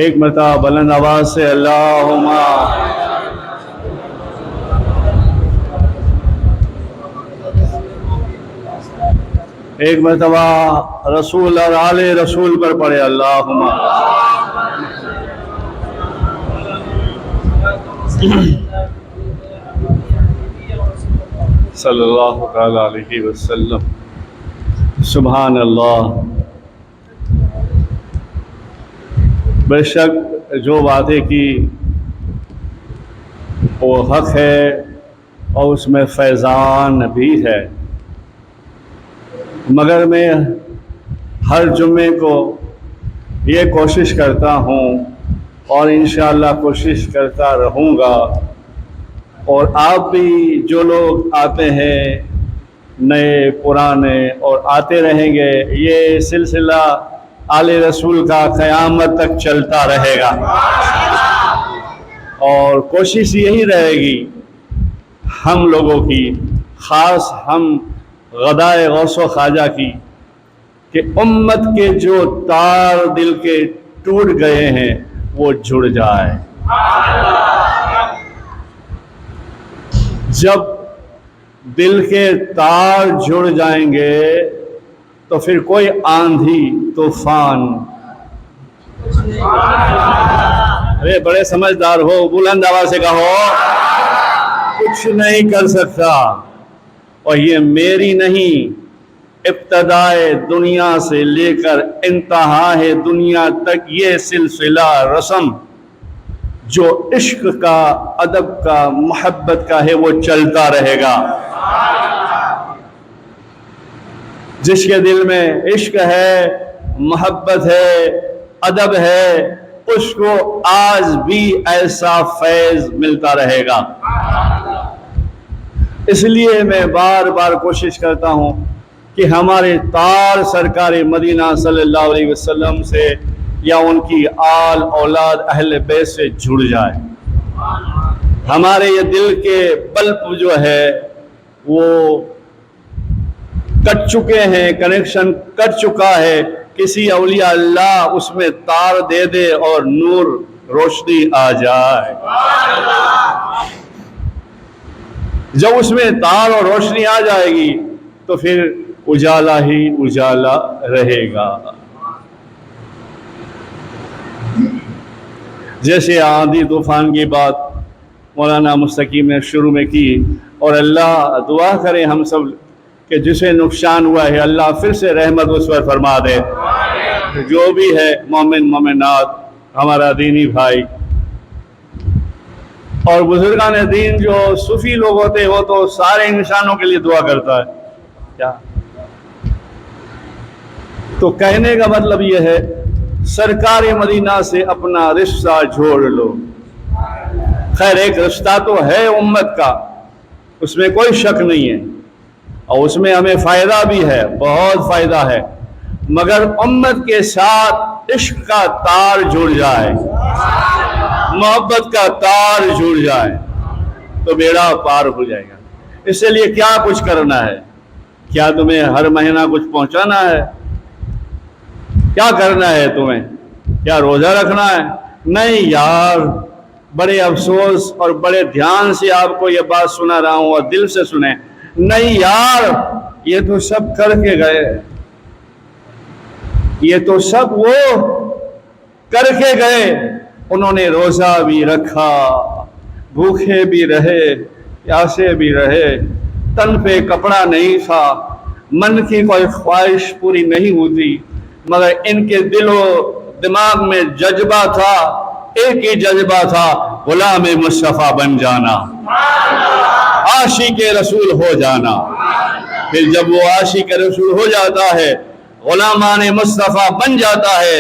ایک مرتبہ بلند آواز سے اللہم ایک مرتبہ رسول اور آل رسول پر پڑھے اللہم صلی اللہ تعالی علیہ وسلم۔ سبحان اللہ۔ بے شک جو باتیں کی وہ حق ہے اور اس میں فیضان بھی ہے، مگر میں ہر جمعے کو یہ کوشش کرتا ہوں اور انشاءاللہ کوشش کرتا رہوں گا، اور آپ بھی جو لوگ آتے ہیں نئے پرانے اور آتے رہیں گے، یہ سلسلہ آل رسول کا قیامت تک چلتا رہے گا، اور کوشش یہی رہے گی ہم لوگوں کی، خاص ہم غدائے غوث و خواجہ کی، کہ امت کے جو تار دل کے ٹوٹ گئے ہیں وہ جڑ جائے۔ جب دل کے تار جڑ جائیں گے تو پھر کوئی آندھی طوفان، ارے بڑے سمجھدار ہو، بلند آواز سے کہو، کچھ نہیں کر سکتا۔ اور یہ میری نہیں، ابتدائے دنیا سے لے کر انتہائے دنیا تک یہ سلسلہ رسم جو عشق کا، ادب کا، محبت کا ہے وہ چلتا رہے گا۔ جس کے دل میں عشق ہے، محبت ہے، ادب ہے، اس کو آج بھی ایسا فیض ملتا رہے گا۔ اس لیے میں بار بار کوشش کرتا ہوں کہ ہمارے تار سرکار مدینہ صلی اللہ علیہ وسلم سے یا ان کی آل اولاد اہل بیت سے جڑ جائے۔ ہمارے یہ دل کے بلب جو ہے وہ کٹ چکے ہیں، کنیکشن کٹ چکا ہے، کسی اولیاء اللہ اس میں تار دے دے اور نور روشنی آ جائے۔ جب اس میں تار اور روشنی آ جائے گی تو پھر اجالا ہی اجالا رہے گا۔ جیسے آندھی طوفان کی بات مولانا مستقیم نے شروع میں کی، اور اللہ دعا کرے ہم سب کہ جسے نقصان ہوا ہے اللہ پھر سے رحمت اس پر فرما دے۔ جو بھی ہے مومن مومنات، ہمارا دینی بھائی اور بزرگان دین جو صوفی لوگ ہوتے وہ تو سارے انسانوں کے لیے دعا کرتا ہے، کیا تو کہنے کا مطلب یہ ہے سرکار مدینہ سے اپنا رشتہ جوڑ لو۔ خیر ایک رشتہ تو ہے امت کا، اس میں کوئی شک نہیں ہے، اور اس میں ہمیں فائدہ بھی ہے، بہت فائدہ ہے، مگر امت کے ساتھ عشق کا تار جڑ جائے، محبت کا تار جڑ جائے تو بیڑا پار ہو جائے گا۔ اس لیے کیا کچھ کرنا ہے؟ کیا تمہیں ہر مہینہ کچھ پہنچانا ہے؟ کیا کرنا ہے تمہیں؟ کیا روزہ رکھنا ہے؟ نہیں یار، بڑے افسوس اور بڑے دھیان سے آپ کو یہ بات سنا رہا ہوں اور دل سے سنیں، نہیں یار، یہ تو سب کر کے گئے، یہ تو سب وہ کر کے گئے، انہوں نے روزہ بھی رکھا، بھوکے بھی رہے، پیاسے بھی رہے، تن پہ کپڑا نہیں تھا، من کی کوئی خواہش پوری نہیں ہوتی، مگر ان کے دل و دماغ میں جذبہ تھا، ایک ہی جذبہ تھا، غلام مصطفیٰ بن جانا، عاشق رسول ہو جانا۔ پھر جب وہ عاشق رسول ہو جاتا ہے، غلامان مصطفیٰ بن جاتا ہے،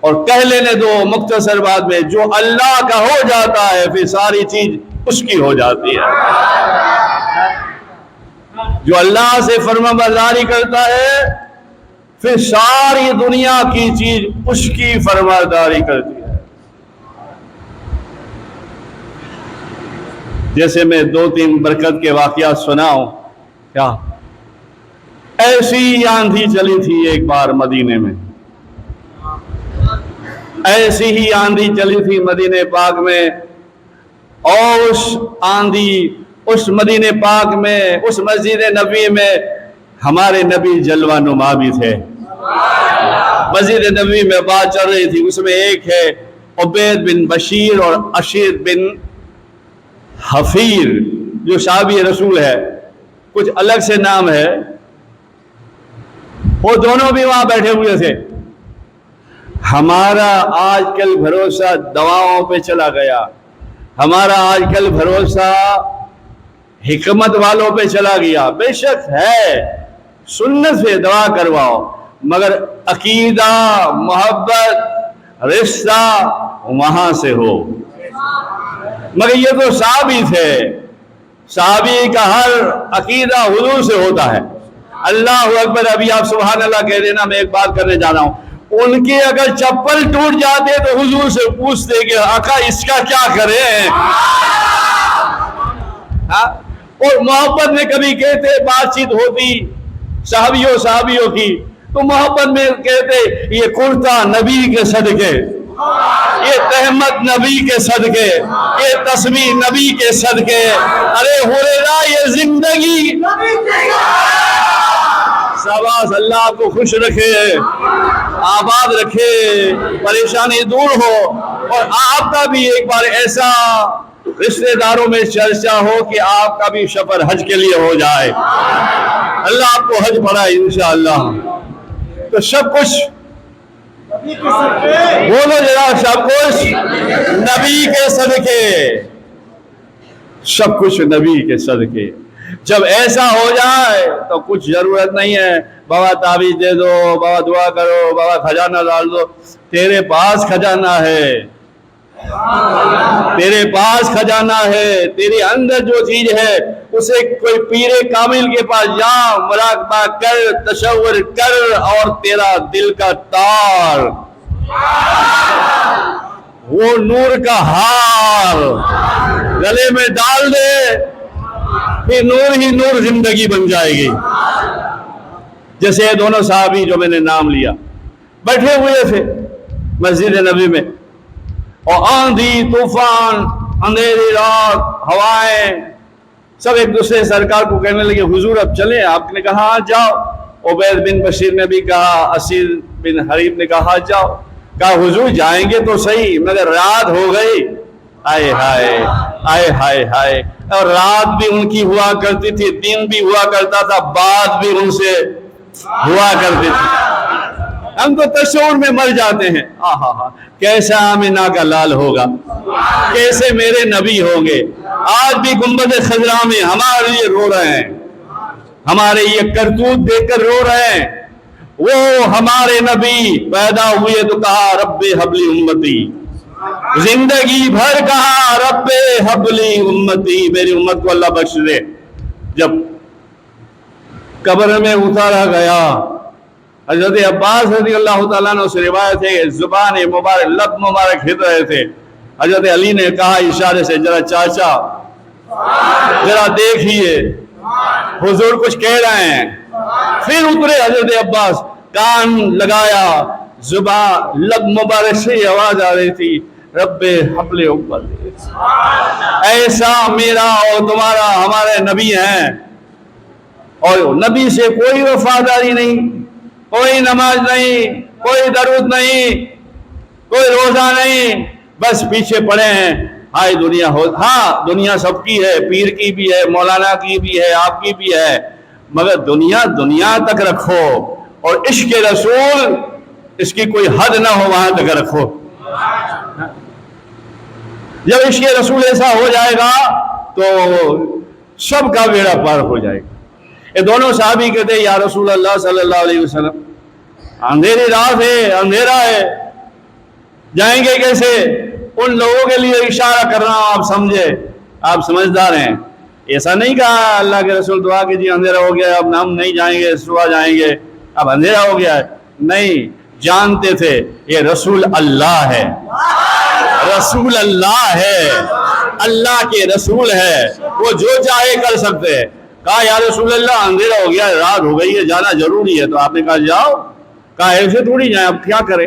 اور کہہ لینے دو مختصر بات میں، جو اللہ کا ہو جاتا ہے پھر ساری چیز اس کی ہو جاتی ہے۔ جو اللہ سے فرما برداری کرتا ہے پھر ساری دنیا کی چیز اس کی فرمانبرداری کرتی ہے۔ جیسے میں 2-3 برکت کے واقعات سناؤں، کیا ایسی آندھی چلی تھی ایک بار مدینے میں، ایسی ہی آندھی چلی تھی مدینہ پاک میں، اور اس آندھی اس مدینہ پاک میں، اس مسجد نبی میں ہمارے نبی جلوہ نما بھی تھے۔ مسجد نبی میں بات چل رہی تھی، اس میں ایک ہے عبید بن بشیر اور اشیر بن حفیر، جو صحابی رسول ہے، کچھ الگ سے نام ہے، وہ دونوں بھی وہاں بیٹھے ہوئے تھے۔ ہمارا آج کل بھروسہ دواؤں پہ چلا گیا، ہمارا آج کل بھروسہ حکمت والوں پہ چلا گیا۔ بے شک ہے، سنت سے دعا کرواؤ، مگر عقیدہ، محبت، رشتہ وہاں سے ہو۔ مگر یہ تو صحابی تھے، صحابی کا ہر عقیدہ حضور سے ہوتا ہے۔ اللہ اکبر۔ ابھی آپ سبحان اللہ کہہ دینا، میں ایک بات کرنے جا رہا ہوں، ان کے اگر چپل ٹوٹ جاتے تو حضور سے پوچھتے کہ آقا اس کا کیا کریں؟ اور محبت میں کبھی کہتے، بات چیت ہوتی صحابیوں کی، تو محبت میں کہتے یہ کرتا نبی کے صدقے، یہ تہمت نبی کے صدقے، یہ تسبیح نبی کے صدقے، ارے ہریرہ یہ زندگی شاباش۔ اللہ آپ کو خوش رکھے، آباد رکھے، پریشانی دور ہو، اور آپ کا بھی ایک بار ایسا رشتہ داروں میں چرچا ہو کہ آپ کا بھی سفر حج کے لیے ہو جائے، اللہ آپ کو حج پڑھائے انشاءاللہ۔ تو سب کچھ بولو ذرا، سب کچھ نبی کے صدقے، سب کچھ نبی کے صدقے۔ جب ایسا ہو جائے تو کچھ ضرورت نہیں ہے بابا تعویذ دے دو، بابا دعا کرو، بابا خزانہ ڈال دو۔ تیرے پاس خزانہ ہے، تیرے پاس خزانہ ہے، تیرے اندر جو چیز ہے اسے کوئی پیر کامل کے پاس جا، مراقبہ کر، تصور کر، اور تیرا دل کا تار، وہ نور کا ہار گلے میں ڈال دے، پھر نور ہی نور زندگی بن جائے گی۔ جیسے یہ دونوں صحابی جو میں نے نام لیا بیٹھے ہوئے تھے مسجد نبی میں، اور آندھی، طوفان، اندھیری رات، ہوائیں، سب ایک دوسرے سرکار کو کہنے لگے حضور اب چلیں۔ آپ نے کہا جاؤ، عبید بن بشیر نے بھی کہا، اسیر بن حریب نے کہا جاؤ۔ کہا حضور جائیں گے تو صحیح، مگر رات ہو گئی۔ آئے ہائے آئے ہائے ہائے۔ اور رات بھی ان کی ہوا کرتی تھی، دن بھی ہوا کرتا تھا، بات بھی ان سے ہوا کرتی تھی۔ ہم تو تصور میں مر جاتے ہیں، کیسا آمینہ کا لال ہوگا، کیسے میرے نبی ہوں گے۔ آج بھی گنبد خضرا میں ہمارے لیے رو رہے ہیں، ہمارے یہ کرتوت دیکھ کر رو رہے ہیں۔ وہ ہمارے نبی پیدا ہوئے تو کہا رب حبلی امتی، زندگی بھر کہا رب حبلی امتی، میری امت کو اللہ بخش دے۔ جب قبر میں اتارا گیا، حضرت عباس رضی اللہ تعالیٰ عنہ سے روایت ہے، زبان مبارک، لب مبارک ہل رہے تھے۔ حضرت علی نے کہا اشارے سے، ذرا چاچا ذرا دیکھیے حضور کچھ کہہ رہے ہیں۔ پھر اترے حضرت عباس، کان لگایا، زبان لب مبارک سے آواز آ رہی تھی رب حبل امتی۔ ایسا میرا اور تمہارا ہمارے نبی ہیں، اور نبی سے کوئی وفاداری نہیں، کوئی نماز نہیں، کوئی درود نہیں، کوئی روزہ نہیں، بس پیچھے پڑے ہیں۔ ہائے دنیا ہو، ہاں دنیا سب کی ہے، پیر کی بھی ہے، مولانا کی بھی ہے، آپ کی بھی ہے، مگر دنیا دنیا تک رکھو، اور عشق رسول اس کی کوئی حد نہ ہو، وہاں تک رکھو۔ جب عشق رسول ایسا ہو جائے گا تو سب کا بیڑا پار ہو جائے گا۔ یہ دونوں صحابی کہتے ہیں یا رسول اللہ صلی اللہ علیہ وسلم، اندھیری رات ہے، اندھیرا ہے، جائیں گے کیسے؟ ان لوگوں کے لیے اشارہ کر رہا ہوں، آپ سمجھے، آپ سمجھدار ہیں۔ ایسا نہیں کہا اللہ کے رسول دعا کیجیے اندھیرا ہو گیا اب ہم نہیں جائیں گے، صبح جائیں گے، اب اندھیرا ہو گیا ہے، نہیں، جانتے تھے یہ رسول اللہ ہے، رسول اللہ ہے، اللہ کے رسول ہے، وہ جو چاہے کر سکتے ہیں۔ کہا یا رسول اللہ اندھیرا ہو گیا، رات ہو گئی ہے، جانا ضروری ہے، تو آپ نے کہا جاؤ۔ کہا ایسے تھوڑی جائیں، اب کیا کریں؟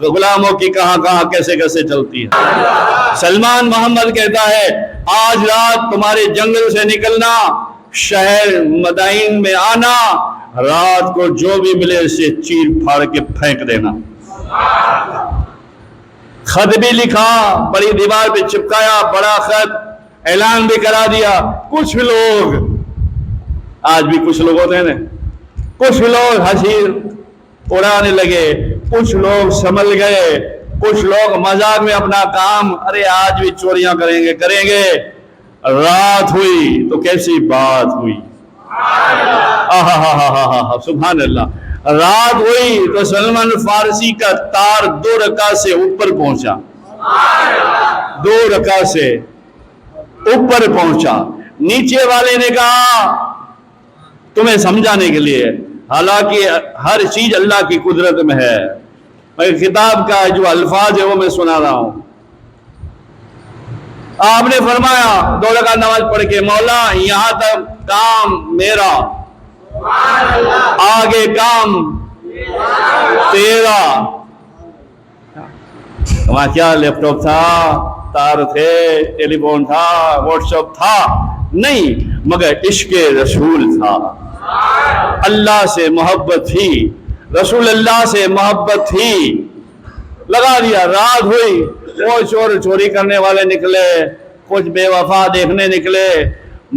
غلاموں کی کہاں کہاں کیسے کیسے چلتی ہے۔ سلمان محمد کہتا ہے آج رات تمہارے جنگل سے نکلنا، شہر مدائن میں آنا، رات کو جو بھی ملے اسے چیر پھاڑ کے پھینک دینا۔ خط بھی لکھا، بڑی دیوار پہ چپکایا، بڑا خط، اعلان بھی کرا دیا۔ کچھ لوگ، آج بھی کچھ لوگ ہوتے ہیں نا، کچھ لوگ ہنسی اڑانے لگے، کچھ لوگ سنبھل گئے، کچھ لوگ مذاق میں اپنا کام، ارے آج بھی چوریاں کریں گے۔ رات ہوئی تو کیسی بات ہوئی، سبحان اللہ، رات ہوئی تو سلمان فارسی کا تار 2 رکعت سے اوپر پہنچا، 2 رکعت سے اوپر پہنچا۔ نیچے والے نے کہا تمہیں سمجھانے کے لیے، حالانکہ ہر چیز اللہ کی قدرت میں ہے، مگر کتاب کا جو الفاظ ہے وہ میں سنا رہا ہوں۔ آپ نے فرمایا 2 رکعت نماز پڑھ کے، مولا یہاں تک کام میرا، آگے کام تیرا۔ وہاں کیا لیپ ٹاپ تھا، تار تھے، ٹیلی فون تھا، واٹس ایپ تھا نہیں، مگر عشق رسول تھا، اللہ سے محبت تھی، رسول اللہ سے محبت تھی۔ لگا دیا، رات ہوئی، وہ چوری کرنے والے نکلے، کچھ بے وفا دیکھنے نکلے،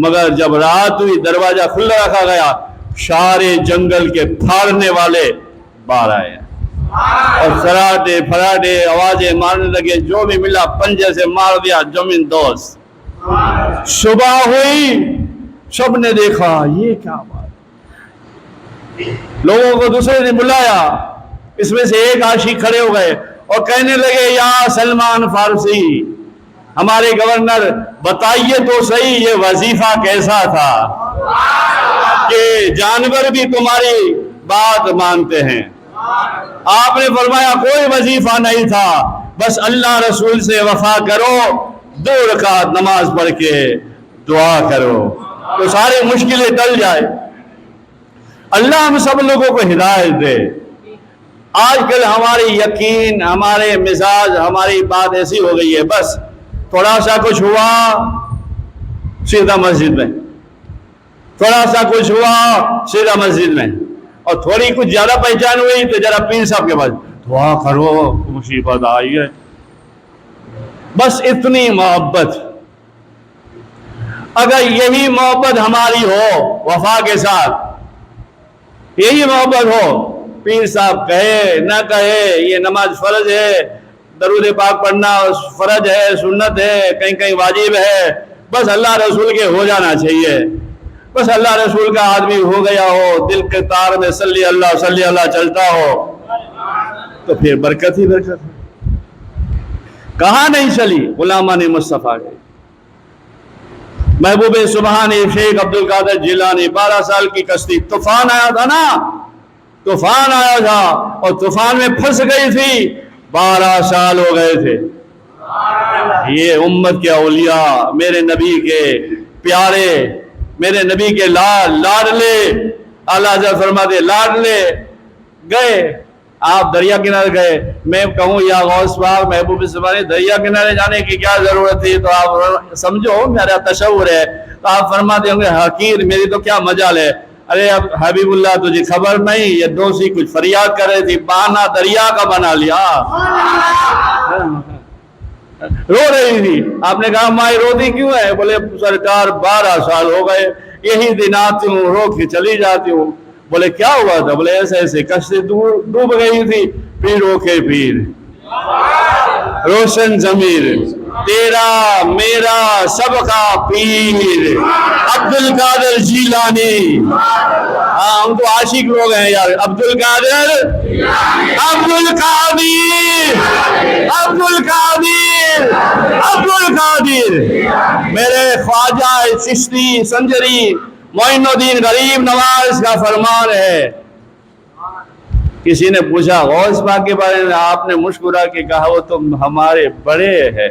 مگر جب رات ہوئی دروازہ کھلا رکھا گیا، سارے جنگل کے پھاڑنے والے باہر آئے اور سراٹے پھراٹے آوازیں مارنے لگے، جو بھی ملا پنجے سے مار دیا، زمین دوست۔ صبح ہوئی، سب نے دیکھا یہ کیا بات، لوگوں کو دوسرے نے بلایا، اس میں سے ایک عاشق کھڑے ہو گئے اور کہنے لگے یا سلمان فارسی، ہمارے گورنر بتائیے تو صحیح یہ وظیفہ کیسا تھا کہ جانور بھی تمہاری بات مانتے ہیں۔ آپ نے فرمایا کوئی وظیفہ نہیں تھا، بس اللہ رسول سے وفا کرو، 2 رکعت نماز پڑھ کے دعا کرو تو ساری مشکلیں ٹل جائے۔ اللہ ہم سب لوگوں کو ہدایت دے۔ آج کل ہماری یقین، ہمارے مزاج، ہماری بات ایسی ہو گئی ہے، بس تھوڑا سا کچھ ہوا سیدھا مسجد میں، تھوڑا سا کچھ ہوا سیدھا مسجد میں، اور تھوڑی کچھ زیادہ پہچان ہوئی تو ذرا پیر صاحب کے پاس دعا کرو مصیبت آئی ہے۔ بس اتنی محبت، اگر یہی محبت ہماری ہو وفا کے ساتھ، یہی محبت ہو، پیر صاحب کہے نہ کہے یہ نماز فرض ہے، درود پاک پڑھنا فرض ہے، سنت ہے، کہیں کہیں واجب ہے، بس اللہ رسول کے ہو جانا چاہیے، بس اللہ رسول کا آدمی ہو گیا ہو، دل کے تار میں صلی اللہ چلتا ہو، تو پھر برکت ہی برکت ہے۔ کہاں نہیں چلی، غلامان مصطفیٰ گئے۔ محبوب سبحانی شیخ عبد القادر جیلانی، 12 سال کی کشتی، طوفان آیا تھا نا، طوفان آیا تھا اور طوفان میں پھنس گئی تھی، 12 سال ہو گئے تھے۔ یہ امت کے اولیاء، میرے نبی کے پیارے، میرے نبی کے لاڈلے، اعلیٰ حضرت فرماتے لاڈلے گئے، آپ دریا کنارے گئے، میں کہوں یا غوث پاک محبوب سبحانی دریا کنارے جانے کی کیا ضرورت تھی، تو آپ سمجھو میرا تصور ہے، تو آپ فرماتے ہوں گے حقیر میری تو کیا مجال ہے، ارے اب حبیب اللہ تجھے خبر نہیں، یہ دوسی کچھ فریاد کر رہی تھی، بہانا دریا کا بنا لیا، رو رہی تھی۔ آپ نے کہا مائی روتی کیوں ہے؟ بولے سرکار 12 سال ہو گئے، یہی دن آتی ہوں رو کے چلی جاتی ہوں۔ بولے کیا ہوا تھا؟ بولے ایسے ایسے کشتی ڈوب گئی تھی، پھر روکے پیر روشن ضمیر تیرا میرا سب کا پیر عبد القادر جیلانی۔ ہاں ہم تو عاشق لوگ ہیں یار، عبد القادر، عبد القادر، عبد القادر، عبد القادر۔ میرے خواجہ چشتی سنجری معین الدین غریب نواز کا فرمان ہے، کسی نے پوچھا غوث پاک کے بارے میں، آپ نے مسکرا کے کہا وہ تو ہمارے بڑے ہیں،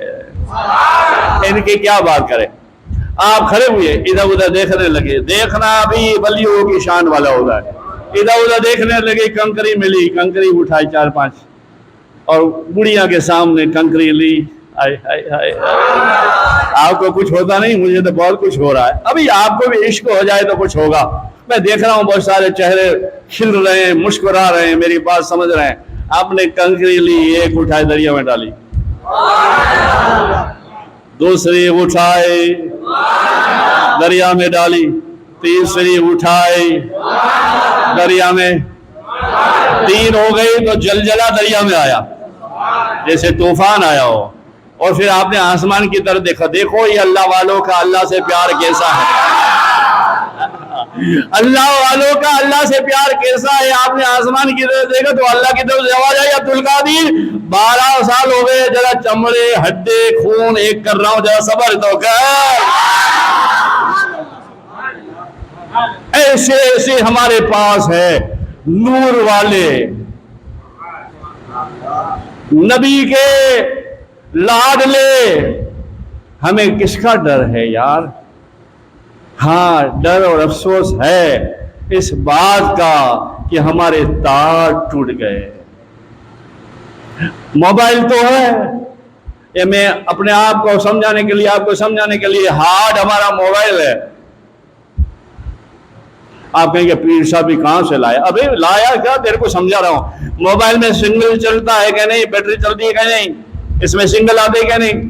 ان کی کیا بات کریں۔ آپ کھڑے ہوئے ادھر ادھر دیکھنے لگے، دیکھنا بھی ولیوں کی شان والا ہوتا ہے، ادھر ادھر دیکھنے لگے، کنکری ملی، کنکری اٹھائی 4-5، اور بڑھیا کے سامنے کنکری لی. آپ کو کچھ ہوتا نہیں, مجھے تو بہت کچھ ہو رہا ہے. ابھی آپ کو بھی عشق ہو جائے تو کچھ ہوگا. میں دیکھ رہا ہوں بہت سارے چہرے کھل رہے ہیں, مسکرا رہے ہیں, میری بات سمجھ رہے ہیں. آپ نے کنکری لی, ایک اٹھائے دریا میں ڈالی, دوسری اٹھائی دریا میں ڈالی, تیسری اٹھائی دریا میں, 3 ہو گئی تو زلزلہ دریا میں آیا جیسے طوفان آیا ہو. اور پھر آپ نے آسمان کی طرف دیکھا, دیکھو یہ اللہ والوں کا اللہ سے پیار کیسا ہے, اللہ والوں کا اللہ سے پیار کیسا ہے. آپ نے آسمان کی طرف دیکھا تو اللہ کی طرف آواز آئی, عبد القادر 12 سال ہو گئے, ذرا چمڑے ہڈے خون ایک کر رہا ہوں, ذرا صبر تو کر. ایسے ایسے ہمارے پاس ہے نور والے, نبی کے لاڈلے. ہمیں کس کا ڈر ہے یار؟ ہاں ڈر اور افسوس ہے اس بات کا کہ ہمارے تار ٹوٹ گئے. موبائل تو ہے, یہ میں اپنے آپ کو سمجھانے کے لیے, آپ کو سمجھانے کے لیے, ہارڈ ہمارا موبائل ہے. آپ کہیں گے پیر صاحب بھی کہاں سے لایا؟ ابھی لایا کیا, تیرے کو سمجھا رہا ہوں. موبائل میں سنگل چلتا ہے کہ نہیں, بیٹری چلتی ہے کہ نہیں, اس میں سنگل آتے کہ نہیں,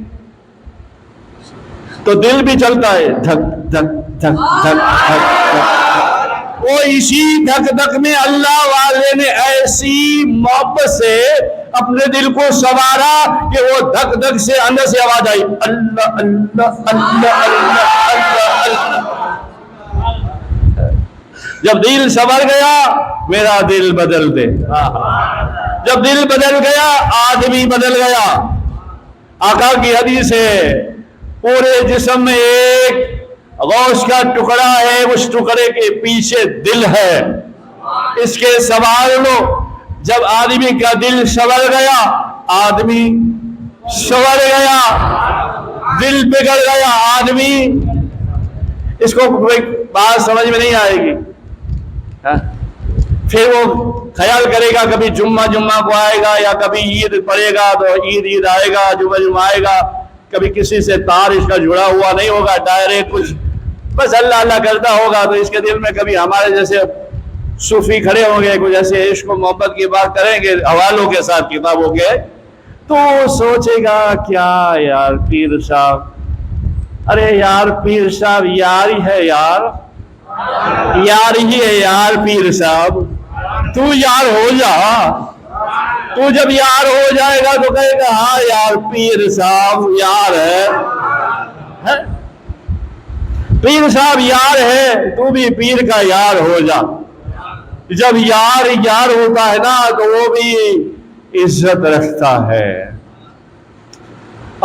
تو دل بھی چلتا ہے, دھک دھک دھک دھک دھک. وہ اسی دھک دھک میں اللہ والے نے ایسی محبت سے اپنے دل کو سنوارا کہ وہ دھک دھک سے اندر سے آواز آئی, اللہ اللہ اللہ اللہ اللہ اللہ. جب دل سنور گیا میرا دل بدل دے, جب دل بدل گیا آدمی بدل گیا. آقا کی حدیث ہے, پورے جسم میں ایک غوث کا ٹکڑا ہے, اس ٹکڑے کے پیچھے دل ہے, اس کے سوال لو. جب آدمی کا دل سنور گیا, آدمی سنور گیا, دل بگڑ گیا آدمی. اس کو کوئی بات سمجھ میں نہیں آئے گی. پھر وہ خیال کرے گا کبھی جمعہ کو آئے گا, یا کبھی عید پڑے گا تو عید آئے گا, جمعہ آئے گا. کبھی کسی سے تار اس کا جڑا ہوا نہیں ہوگا, ڈائریکٹ کچھ بس اللہ اللہ کرتا ہوگا. تو اس کے دل میں کبھی ہمارے جیسے صوفی کھڑے ہوں گے, کچھ ایسے عشق و محبت کی بات کریں گے حوالوں کے ساتھ, کتابوں کے, تو سوچے گا کیا یار پیر صاحب, ارے یار پیر صاحب یار ہی ہے, یار ہی ہے یار پیر صاحب, تو یار ہو جا. تو جب یار ہو جائے گا تو کہے گا ہاں یار پیر صاحب یار ہے, پیر صاحب یار ہے, تو بھی پیر کا یار ہو جا. جب یار ہوتا ہے نا تو وہ بھی عزت رکھتا ہے.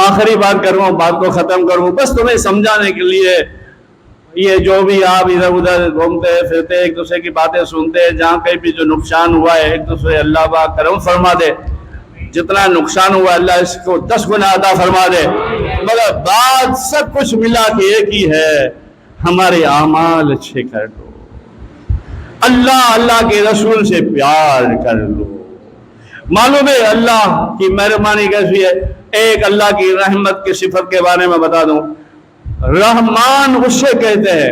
آخری بات کروں, بات کو ختم کروں, بس تمہیں سمجھانے کے لیے. یہ جو بھی آپ ادھر ادھر گھومتے پھرتے, ایک دوسرے کی باتیں سنتے, جہاں کہیں بھی جو نقصان ہوا ہے ایک دوسرے اللہ پاک کرم فرما دے. جتنا نقصان ہوا اللہ اس کو 10 گنا عطا فرما دے. مگر بات سب کچھ ملا کے ایک ہی ہے, ہمارے اعمال اچھے کر لو, اللہ کے رسول سے پیار کر لو. معلوم ہے اللہ کی مہربانی کیسی ہے. ایک اللہ کی رحمت کی صفت کے بارے میں بتا دوں, رحمان اسے کہتے ہیں,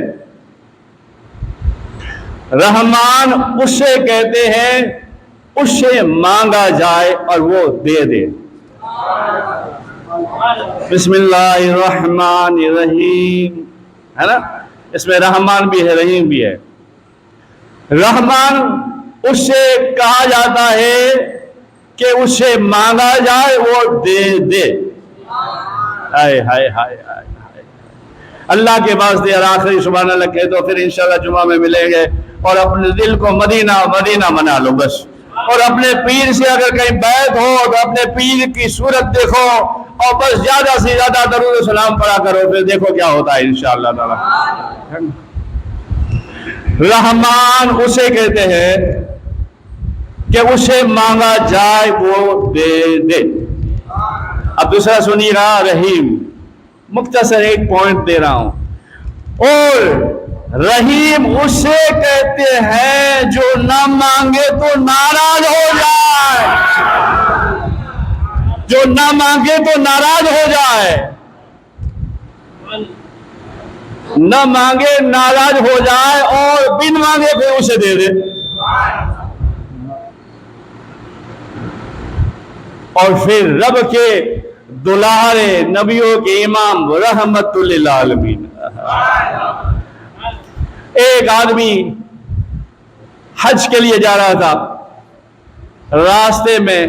رحمان اسے کہتے ہیں اس سے مانگا جائے اور وہ دے دے. بسم اللہ الرحمن الرحیم ہے نا, اس میں رحمان بھی ہے رحیم بھی ہے. رحمان اس سے کہا جاتا ہے کہ اس سے مانگا جائے وہ دے دے. ہائے ہائے ہائے ہائے, اللہ کے پاس دے. اور آخری سبحان اللہ کہہ دو, پھر انشاءاللہ جمعہ میں ملیں گے. اور اپنے دل کو مدینہ بنا لو بس. اور اپنے پیر سے اگر کہیں بیعت ہو تو اپنے پیر کی صورت دیکھو, اور بس زیادہ سے زیادہ درود و سلام پڑھا کرو, پھر دیکھو کیا ہوتا ہے انشاءاللہ تعالی. رحمان اسے کہتے ہیں کہ اسے مانگا جائے وہ دے دے. اب دوسرا سنیے گا, رحیم. مختصر ایک پوائنٹ دے رہا ہوں. اور رحیم اسے کہتے ہیں جو نہ مانگے تو ناراض ہو جائے. نہ مانگے تو ناراض ہو جائے، نہ مانگے ناراض ہو جائے اور بن مانگے پھر اسے دے دے۔ اور پھر رب کے دلارے نبیوں کے امام رحمت للعالمین، ایک آدمی حج کے لیے جا رہا تھا، راستے میں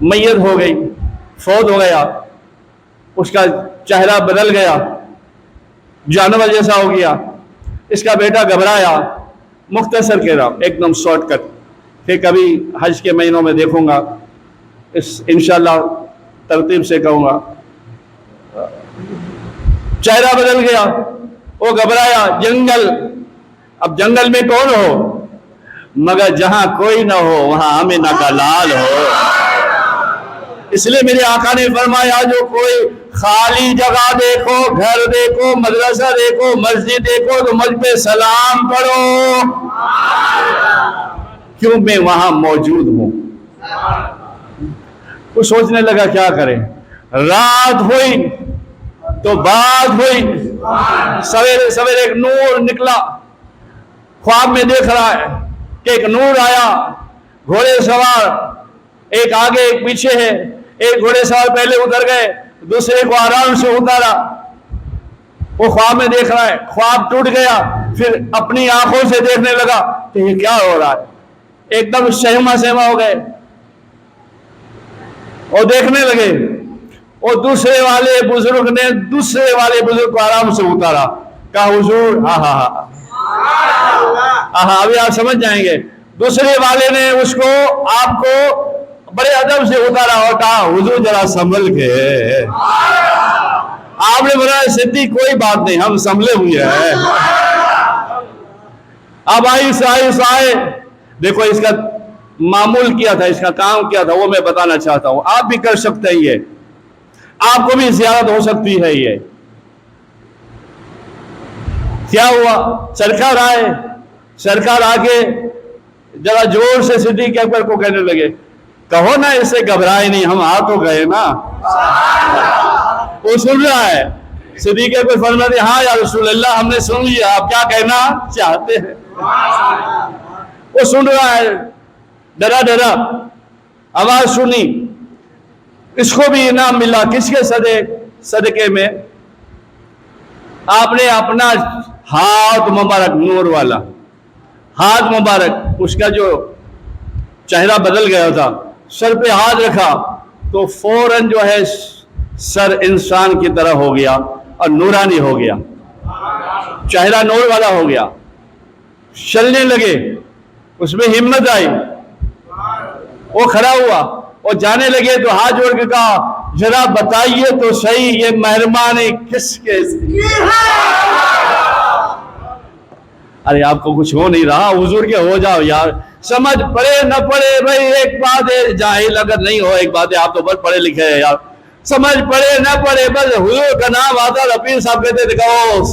میت ہو گئی، فوت ہو گیا، اس کا چہرہ بدل گیا، جانور جیسا ہو گیا۔ اس کا بیٹا گھبرایا، مختصر کہہ رہا ہوں ایک دم شارٹ کٹ، پھر کبھی حج کے مہینوں میں دیکھوں گا، انشاءاللہ ترتیب سے کہوں گا۔ چہرہ بدل گیا، وہ گھبرایا، جنگل، اب جنگل میں کون ہو مگر جہاں کوئی نہ ہو وہاں آمنہ کا لال ہو۔ اس لیے میرے آقا نے فرمایا جو کوئی خالی جگہ دیکھو، گھر دیکھو، مدرسہ دیکھو، مسجد دیکھو تو مجھ پہ سلام پڑھو، کیوں میں وہاں موجود ہوں۔ وہ سوچنے لگا کیا کرے، رات ہوئی تو بات ہوئی، سویرے سویرے ایک نور نکلا، خواب میں دیکھ رہا ہے کہ ایک نور آیا، گھوڑے سوار، ایک آگے ایک پیچھے ہے، ایک گھوڑے سوار پہلے اتر گئے، دوسرے کو آرام سے اتارا۔ وہ خواب میں دیکھ رہا ہے، خواب ٹوٹ گیا، پھر اپنی آنکھوں سے دیکھنے لگا کہ یہ کیا ہو رہا ہے، ایک دم سہما سہما ہو گئے اور دیکھنے لگے۔ اور دوسرے والے بزرگ نے دوسرے والے بزرگ کو آرام سے اتارا، کہا حضور ابھی آپ سمجھ جائیں گے، دوسرے والے نے اس کو آپ کو بڑے ادب سے اتارا اور کہا حضور ذرا سنبھل کے۔ آپ نے بولا صدیق کوئی بات نہیں، ہم سنبھلے ہوئے ہیں۔ اب آئے دیکھو اس کا معمول کیا تھا، اس کا کام کیا تھا وہ میں بتانا چاہتا ہوں، آپ بھی کر سکتے ہیں، یہ آپ کو بھی زیارت ہو سکتی ہے۔ یہ کیا ہوا، سرکار آئے، سرکار آگے ذرا زور سے صدیق اکبر کو کہنے لگے کہو نا اسے گھبرائے نہیں، ہم آ تو گئے نا۔ وہ سن رہا ہے، صدیق اکبر فرماتے ہاں یا رسول اللہ ہم نے سن لیا، آپ کیا کہنا چاہتے ہیں۔ وہ سن رہا ہے، ڈرا ڈرا آواز سنی، اس کو بھی انعام ملا، کس کے صدقے میں؟ آپ نے اپنا ہاتھ مبارک، نور والا ہاتھ مبارک، اس کا جو چہرہ بدل گیا تھا، سر پہ ہاتھ رکھا تو فوراً جو ہے سر انسان کی طرح ہو گیا اور نورانی ہو گیا، چہرہ نور والا ہو گیا، چلنے لگے، اس میں ہمت آئی، وہ کھڑا ہوا اور جانے لگے تو ہاتھ جوڑ کے کہا ذرا بتائیے تو صحیح یہ مہربانی کس کے؟ ارے آپ کو کچھ ہو نہیں رہا، حضور کے ہو جاؤ یار، سمجھ پڑے نہ پڑے بھائی ایک بات ہے، جاہل اگر نہیں ہو ایک بات ہے، آپ تو بہت پڑھے لکھے ہیں یار، سمجھ پڑے نہ پڑے بس حضور کا نام آتا، رفیع صاحب کہتے تھے کہو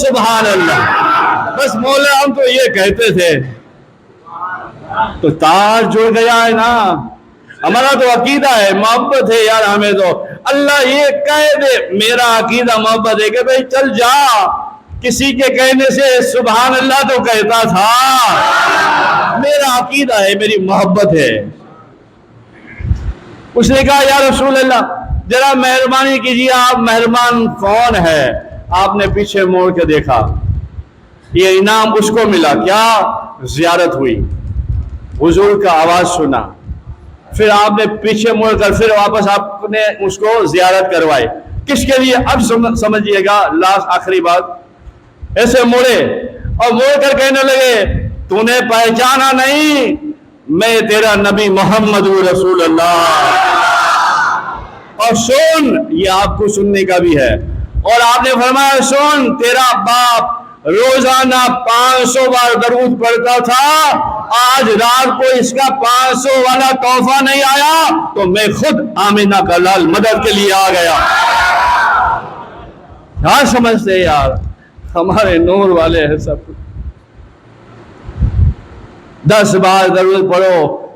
سبحان اللہ، بس مولا ہم تو یہ کہتے تھے، تو تار جڑ گیا ہے نا، ہمارا تو عقیدہ ہے، محبت ہے یار، ہمیں تو اللہ یہ کہہ دے، میرا عقیدہ محبت ہے کہ بھائی چل جا، کسی کے کہنے سے سبحان اللہ تو کہتا تھا، میرا عقیدہ ہے، میری محبت ہے۔ اس نے کہا یا رسول اللہ ذرا مہربانی کیجیے، آپ مہربان کون ہے؟ آپ نے پیچھے موڑ کے دیکھا، یہ انعام اس کو ملا، کیا؟ زیارت ہوئی، حضور کا آواز سنا، پھر آپ نے پیچھے موڑ کر پھر واپس آپ نے اس کو زیارت کروائی، کس کے لیے؟ اب سمجھئے گا، لاسٹ آخری بات، ایسے موڑے اور موڑ کر کہنے لگے تو نے پہچانا نہیں، میں تیرا نبی محمد رسول اللہ، اور سن، یہ آپ کو سننے کا بھی ہے، اور آپ نے فرمایا سن، تیرا باپ روزانہ 500 بار درود پڑھتا تھا، آج رات کو اس کا 500 والا تحفہ نہیں آیا تو میں خود آمنہ کا لال مدد کے لیے آ گیا۔ کیا سمجھتے یار، ہمارے نور والے ہیں سب، 10 بار درود پڑھو،